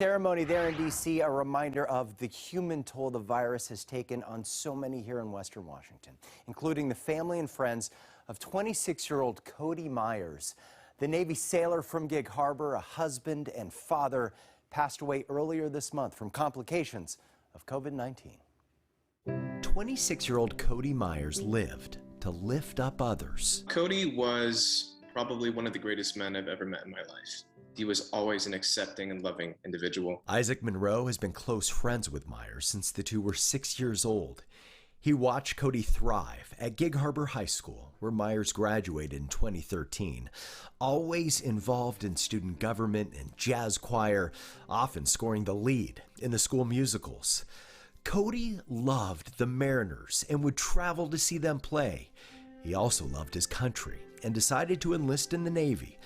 Ceremony there in D.C., a reminder of the human toll the virus has taken on so many here in Western Washington, including the family and friends of 26-year-old Cody Myers. The Navy sailor from Gig Harbor, a husband and father, passed away earlier this month from complications of COVID-19. 26-year-old Cody Myers lived to lift up others. Cody was probably one of the greatest men I've ever met in my life. He was always an accepting and loving individual. Isaac Monroe has been close friends with Myers since the two were 6 years old. He watched Cody thrive at Gig Harbor High School, where Myers graduated in 2013. Always involved in student government and jazz choir, often scoring the lead in the school musicals. Cody loved the Mariners and would travel to see them play. He also loved his country and decided to enlist in the Navy.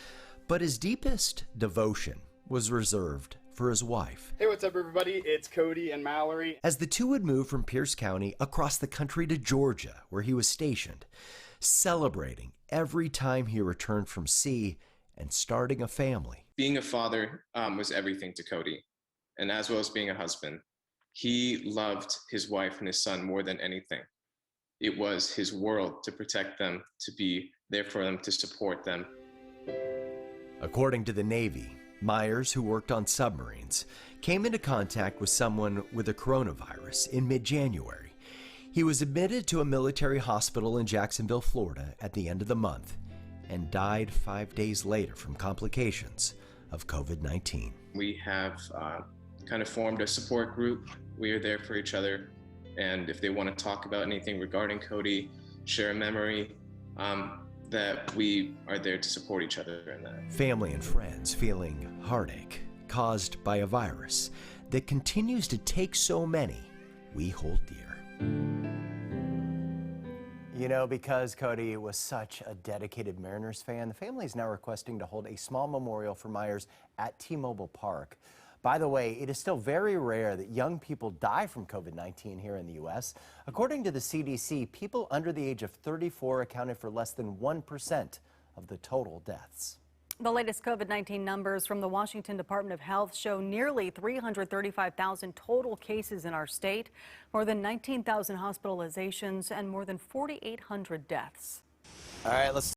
But his deepest devotion was reserved for his wife. Hey, what's up, everybody? It's Cody and Mallory. As the two would move from Pierce County across the country to Georgia, where he was stationed, celebrating every time he returned from sea and starting a family. Being a father was everything to Cody, and as well as being a husband. He loved his wife and his son more than anything. It was his world to protect them, to be there for them, to support them. According to the Navy, Myers, who worked on submarines, came into contact with someone with a coronavirus in mid-January. He was admitted to a military hospital in Jacksonville, Florida at the end of the month and died 5 days later from complications of COVID-19. We have kind of formed a support group. We are there for each other, and if they want to talk about anything regarding Cody, share a memory, that we are there to support each other in that. Family and friends feeling heartache caused by a virus that continues to take so many we hold dear. You know, because Cody was such a dedicated Mariners fan, the family is now requesting to hold a small memorial for Myers at T-Mobile Park. By the way, it is still very rare that young people die from COVID-19 here in the U.S. According to the CDC, people under the age of 34 accounted for less than 1% of the total deaths. The latest COVID-19 numbers from the Washington Department of Health show nearly 335,000 total cases in our state, more than 19,000 hospitalizations, and more than 4,800 deaths. All right, let's